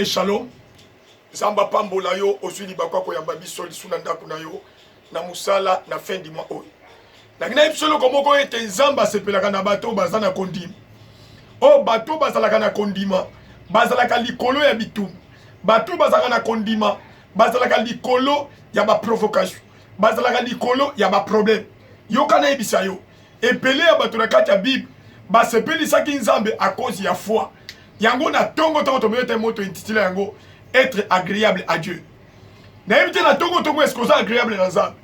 Shalom. Zamba pambola yo osuli bakwako ya babiso lisuna ndaku na yo na musala na fin du mois oyo. Na kina ipsolo komoko ete nzamba sepelaka na bato bazana kondima. O bato bazalaka na kondima, bazalaka likolo ya bitum. Bato bazalaka na kondima, bazalaka likolo ya ba provocation. Bazalaka likolo ya ba problème. Yo kana ebisa yo. Epele ya bato na kati ya Bible, ba sepelisaki nzambe à cause ya foi. Yango na tongo to moto intitulé yango être agréable à Dieu. Na yebite na tongo est-ce que ça agréable na nzambe?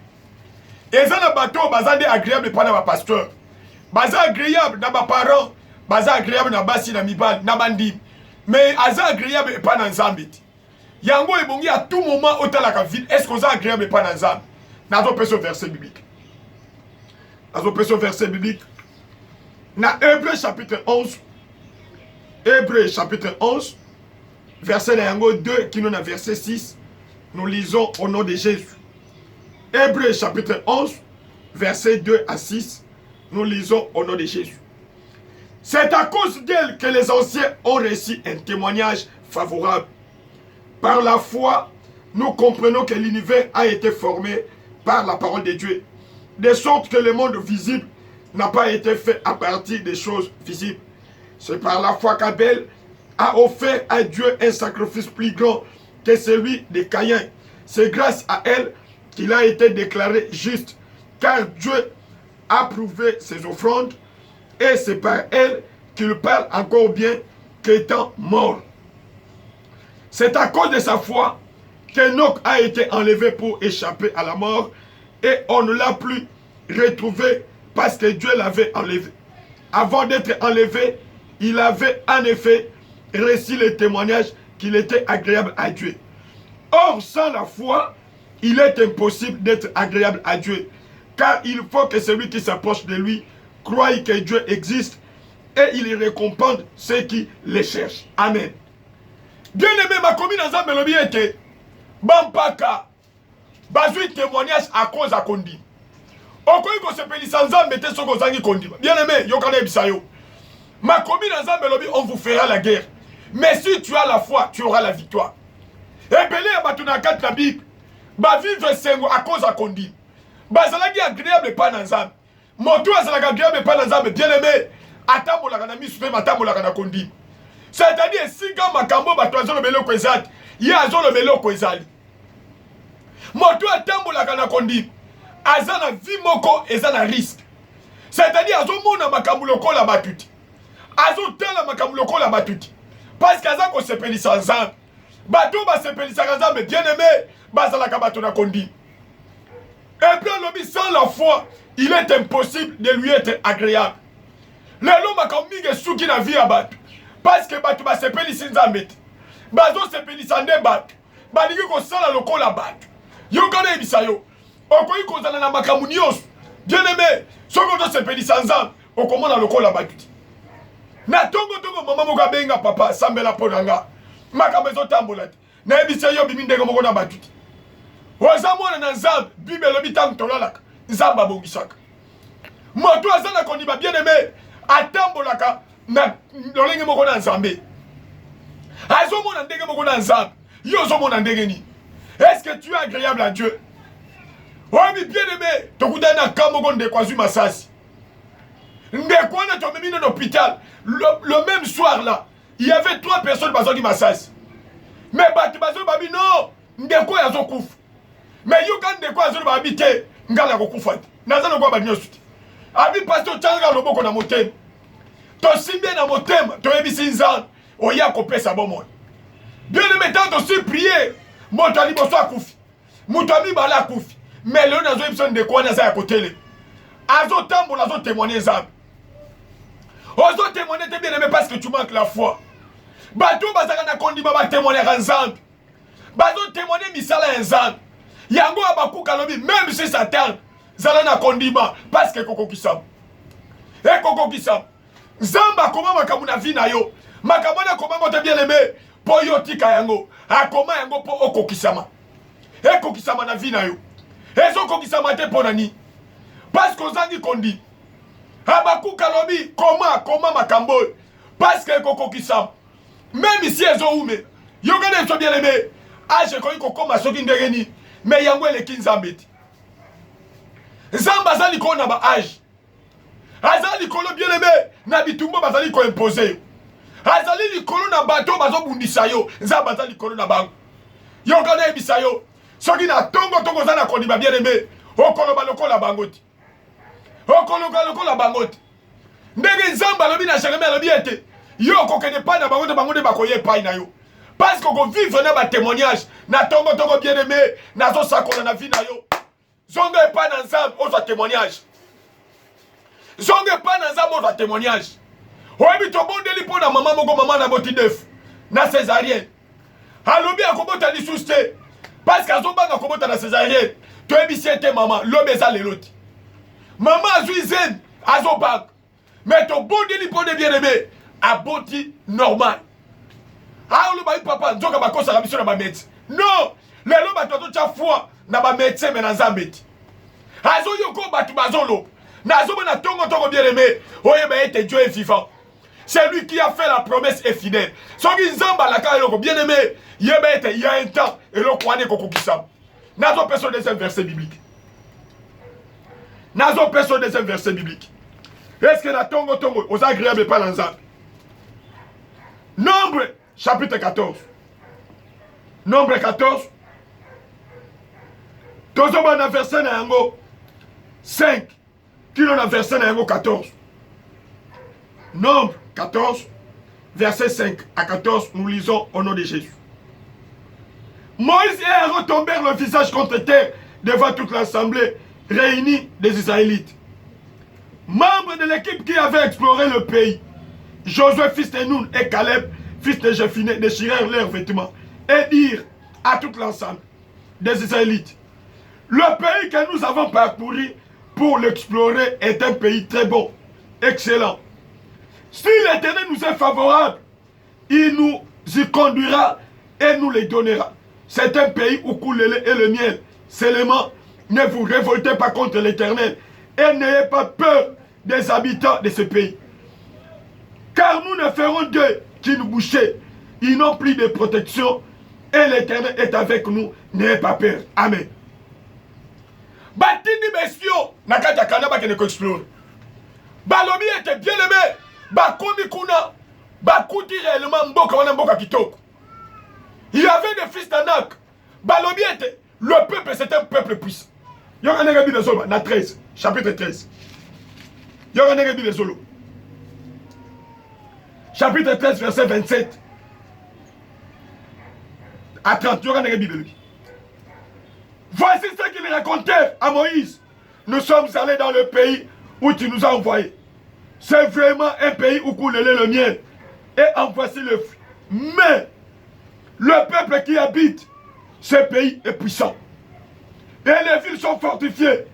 Eza na bato bazande agréable pa na ba pasteur. Baza agréable na ba parents, baza agréable na basi na mibali na bandi. Mais aza agréable pa na nzambe. Yango ebongi à tout moment otalaka vide, est-ce que ça agréable pa na nzambe? Nazo peso verset biblique. Nazo peso verset biblique. Na Hébreux chapitre 11. Hébreux chapitre 11, verset 2, qui nous a verset 6, nous lisons au nom de Jésus. Hébreux chapitre 11, verset 2 à 6, nous lisons au nom de Jésus. C'est à cause d'elle que les anciens ont reçu un témoignage favorable. Par la foi, nous comprenons que l'univers a été formé par la parole de Dieu, de sorte que le monde visible n'a pas été fait à partir des choses visibles. C'est par la foi qu'Abel a offert à Dieu un sacrifice plus grand que celui de Caïn. C'est grâce à elle qu'il a été déclaré juste, car Dieu a prouvé ses offrandes, et c'est par elle qu'il parle encore bien qu'étant mort. C'est à cause de sa foi qu'Enoch a été enlevé pour échapper à la mort, et on ne l'a plus retrouvé parce que Dieu l'avait enlevé. Avant d'être enlevé, il avait en effet reçu le témoignage qu'il était agréable à Dieu. Or, sans la foi, il est impossible d'être agréable à Dieu. Car il faut que celui qui s'approche de lui croie que Dieu existe et il récompense ceux qui le cherchent. Amen. Bien-aimé, ma commune dans un mélodie était Bampaka. Bazui témoignage à cause de Kondi. Okoyi ko sepeli sans embêter ce qu'on a Kondi. Bien-aimé, yokane bisayo. Ma commune dans un mélodie, on vous fera la guerre. Mais si tu as la foi, tu auras la victoire. Et belé à Batunakat la Bible, ba vivre sengo à cause à Kondi. Bazalagi agréable pas dans un. Moto azalagi agréable pas dans un, bien aimé. Atamo la kana misu fema atamo la kana Kondi. C'est-à-dire, si quand Makambo batoazo le melo kwezali, ya azo le melo kwezali. Moto atamo la kana Kondi. Azana vimoko ezana risque. C'est-à-dire, azo mona Makambo loko la batuti. Azo tala Makambo loko la batuti. Parce qu'aza ko sepelisa nzambe. Bato ba sepelisa nzambe bien aimé, bazalaka bato na Kondi. Et puis lobi sans la foi, il est impossible de lui être agréable. Lelo Makambo mingi suki na vie ya bato. Parce que bato ba sepelisa nzambe. Bazo sepelisa nde bato. Balingi ko sala loko la bato. Yo kana ebisa yo. Okoyi ko zana na Makambo nyonso. Bien aimé, soko to sepelisa nzambe, okomona loko la bato. Na tongo mama moka benga papa sambela ponanga makambo ezotambola te na ebisa yo bimi ndenge moko na batuti oza mona na nzambe Bible lobi tango tolalaka nzambe abongisaka moto aza na kondiba bien aimé atambolaka na lolenge moko na nzambe azomona ndenge moko na nzambe yo ozomona ndenge nini. Est-ce que tu es agréable à Dieu? Oyebi bien aimé tokutani na kambo moko ndeko azwi masasi ndeko wana tomemi na l'hôpital. Le même soir là, il y avait 3 personnes qui massage. Mais Batibazo Babi non, ndeko yazo kufa. Mais yo kan ndeko yazo babi te, ngala ko kufa. Nazana ko ba nyosuti. Abi pasteur tanga loboko na motema. To simbe na motema, to yebisi nzana, oya ko pesa bomoi. Bien aimé tant aussi prier, moto liboso akufi. Moto ami bala akufi. Mais le nazo yebisi ndeko na za ya kotele. Azo tambola azo témoigner nzambe. Ozo témoigner te bien aimé parce que tu manques la foi. Bato bazaka na kondima ba témoigner nzambe. Bazo témoigner misala nzambe. Yango abakuka lobi même si Satan zala na kondima parce que koko kisam. E koko kisam. Nzamba koma makambo na vie na yo. Makambo na koma moto bien aimé po yo tika yango. Akoma yango po okokisama. E kokisama na vie na yo. Ezo kokisama te po nani. Parce que ozangi kondi. Abakuka lobi koma makambo parce que koko kisam. Même ici elles ont Yogane so bien aimé. Age ko iko koma soki ndegeni. Mais yango eleki nzambe ti. Nzambe azali ko na ba age. Azali kolo bien aimé na bitumbo bazali ko imposer. Azali likolo na bato bazo bundisa yo. Nzambe azali kolo na bango. Yogane ebisa yo. Soki na tongo zana kondima bien aimé. Okolo baloko la bangoti. Okolo baloko la bangoti. Ndenge nzambe alobi na Jérémie alobi ete yo kokende pa na bango de bakoye pa na yo. Parce qu'on vivre na ba témoignage na tongo bien aimé na zo sakola na vie na yo. Zongo pa na nzambe ozo témoignage. Zongo pa na nzambe ozo témoignage. Oyebi to bondeli po na mama na boti def na césarienne. Alobi akobota lisusu te. Parce qu'azo banga kobota na césarienne. To ebisi ete mama lobeza leloti. Maman azui zen azo banga. Mais ton bon délit pour de bien aimé, aboti normal. Ah, le baï papa, nzoka bakosa la mission na ba médecin. Non, le lo ba toto cha foi na ba médecin mais na nzambeti. Azo yoko batu bazolo. Na zo na tongo bien aimé, oye ba ete Dieu est vivant. C'est lui qui a fait la promesse et fidèle. Soki nzamba la ka yoko bien aimé, yeba ete il y a un temps et lo kwane kokokisa. Nazo personne deuxième verset biblique. Nazo personne deuxième verset biblique. Est-ce que la tongo aux agréables pas l'ensemble? Nombre, chapitre 14. Nombre 14. Tozo na verset na yango 5. Kilo na verset na yango 14. Nombre 14, verset 5 à 14, nous lisons au nom de Jésus. Moïse et Aaron tombèrent le visage contre terre devant toute l'assemblée réunie des Israélites. Membres de l'équipe qui avait exploré le pays, Josué fils de Nun et Caleb fils de Jephunneh déchirèrent leurs vêtements et dirent à tout l'ensemble des Israélites: le pays que nous avons parcouru pour l'explorer est un pays très bon, excellent. Si l'Éternel nous est favorable, il nous y conduira et nous les donnera. C'est un pays où coule le lait et le miel. Seulement, ne vous révoltez pas contre l'Éternel et n'ayez pas peur des habitants de ce pays. Car nous ne ferons d'eux qu'une bouchée. Ils n'ont plus de protection et l'Éternel est avec nous. N'ayez pas peur. Amen. Batini besio nakata kanaba kene ko explore. Balobi était bien aimé. Bakomi kuna bakuti réellement mboka wana mboka kitoko. Il y avait des fils d'Anak. Balobi était le peuple, c'est un peuple puissant. Yoganega bi solo na 13, chapitre 13. Yoganega bi solo. Chapitre 13 verset 27 à 30. Yoganega bi. Voici ce qu'il racontait à Moïse. Nous sommes allés dans le pays où tu nous as envoyés. C'est vraiment un pays où coule le lait, le miel. Et en voici le fruit. Mais le peuple qui habite ce pays est puissant. Et les villes sont fortifiées,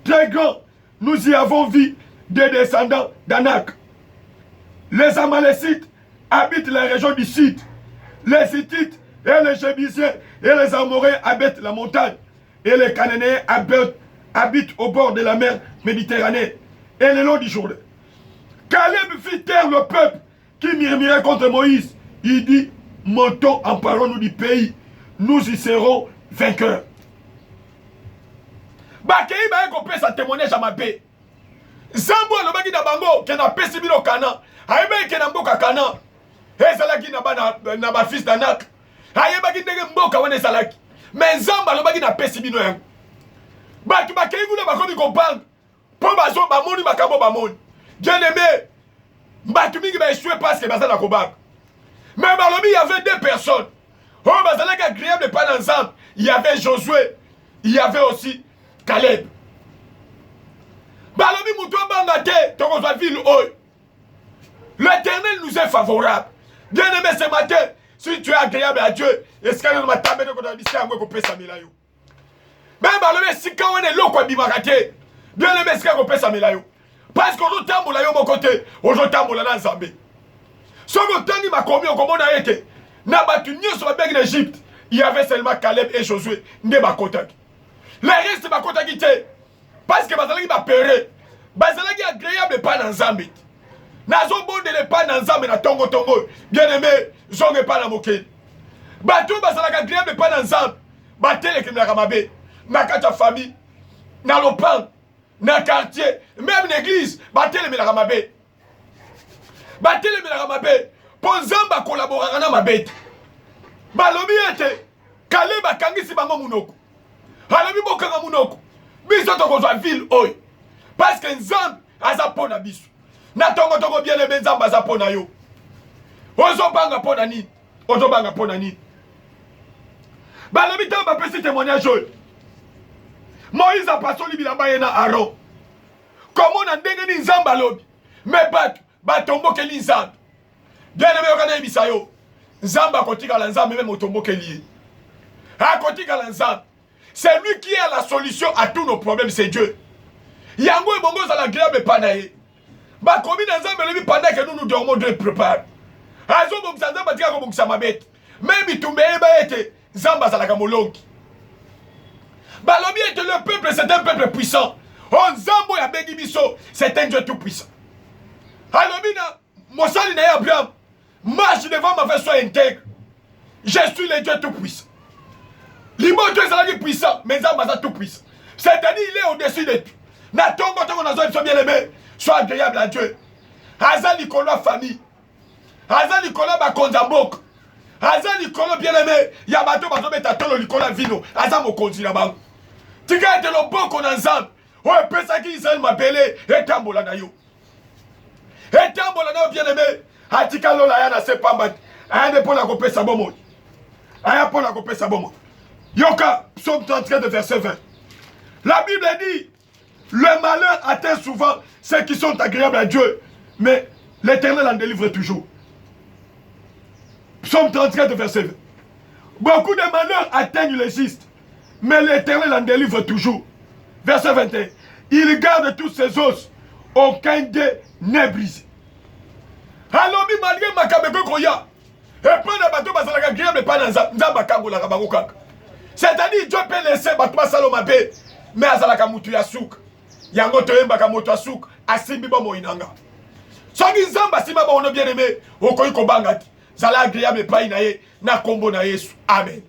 très grandes. Nous y avons vu des descendants d'Anak. Les Amalécites habitent la région du sud. Les Hittites et les Jébusiens et les Amoréens habitent la montagne. Et les Cananéens habitent au bord de la mer Méditerranée et le long du Jourdain. Caleb fit taire le peuple qui murmurait contre Moïse. Il dit: montons, emparons-nous du pays. Nous y serons vainqueurs. Bakei ba ko pesa témoignage à ma paix. Zambo lo baki na bango ke na pesi bino kana. Ayeba ke na mboka kana. Ezalaki na bana na ba fils d'Anak. Ayeba ki ndenge mboka wana ezalaki. Mais Zamba lo baki na pesi bino yango. Baki bakei ngula bakomi comprendre. Po bazo ba moni makabo ba moni. Bien aimé. Baki mingi ba échoué parce que bazala ko bak. Mais balobi il y avait deux personnes. Oh bazala ka agréable pas ensemble. Il y avait Josué, il y avait aussi Caleb. Balobi moutou bangate, tokozwa ville oy. L'Éternel nous est favorable. Bien aimé ce matin, si tu es agréable à Dieu, est-ce que nous m'attendons qu'on a dit ça qu'on peut s'amener yo. Mais balobi si quand on est là quoi bimarate. Bien aimé est-ce qu'on peut s'amener yo. Parce qu'on tambola yo mon côté, on tambola na Nzambe. Ce que tani makomi on komona ete. Na batu nyoso ba en Égypte, il y avait seulement Caleb et Josué nde bakotaki. Les restes bakotaki te. Parce que bazalaki ba pere. Bazalaki agréable pas dans Nzambe. Nazo bonde le pas dans Nzambe na tongo. Bien aimé, zonge pas na moké. bato bazalaka agréable pa na nzambe batelekemelaka mabe na kati ya famille na lopango na quartier même na église batelemelaka mabe batelemelaka mabe mpo nzambe akolaboraka na mabe te balobi ete kale bakangisi bango munoko alobi bokanga munoko biso tokozwa ville oyo parce que nzambe aza mpo na biso na tongo toko bien ebe nzambe aza mpo na yo ozobanga mpo na nini ozobanga mpo na nini balobi ntango bapesi témoignage oyo Moïse apasoli bilamba ye na Aron komona ndenge ni nzambe alobi me bato batombokeli nzambe bien ebe yoka nayebisa yo nzambe akotikala nzambe meme otombokeli ye akotikala nzambe. C'est lui qui a la solution à tous nos problèmes, c'est Dieu. Yango et bongo za la grave panaye. Ba komi na nzambe lebi pendant que nous dormons, Dieu prépare. Azo bom sa nzamba tika ko bom sa mabet. Même tumbe eba ete nzamba za la kamolongi. Ba lobi ete le peuple c'est un peuple puissant. On nzambo ya bengi biso, c'est un Dieu tout puissant. Alobi na mosali na Abraham, marche devant ma façon intègre. Je suis le Dieu tout puissant. L'immoto est puissant, mais Nzamba est tout puissant. C'est-à-dire il est au-dessus de tout. Na tongo tongo na zo bien aimé, sois agréable à Dieu. Aza likolo famille. Aza likolo ba konzambok. Aza likolo bien aimé, ya bato bazo beta tolo likolo vino. Aza mokonzi na bango. Tika ete loboko na Nzambe. O pesa ki Israël m'appelé etambola na yo. Etambola na yo bien aimé. Atika lola ya na se pamba. Aya ne pona ko pesa bomo. Aya pona ko pesa bomo. Yoka, psaume 34 de verset 20. La Bible dit, le malheur atteint souvent ceux qui sont agréables à Dieu, mais l'Éternel en délivre toujours. Psaume 34 de verset 20. Beaucoup de malheurs atteignent les justes, mais l'Éternel en délivre toujours. Verset 21. Il garde tous ses os, aucun d'eux n'est brisé. Alors, malgré ma kabeko koya, et pas de bateau, parce que la agréable pas dans Nzamba kango la kabango kaka. C'est-à-dire Dieu peut laisser batuma saloma pe mais azalaka mutu ya suka yango toyembaka moto ya suka asimbi ba moinanga soki nzamba simba ba ono bien aimé okoyi kobanga ti zala agréable epai na ye na kombo na Yesu amen.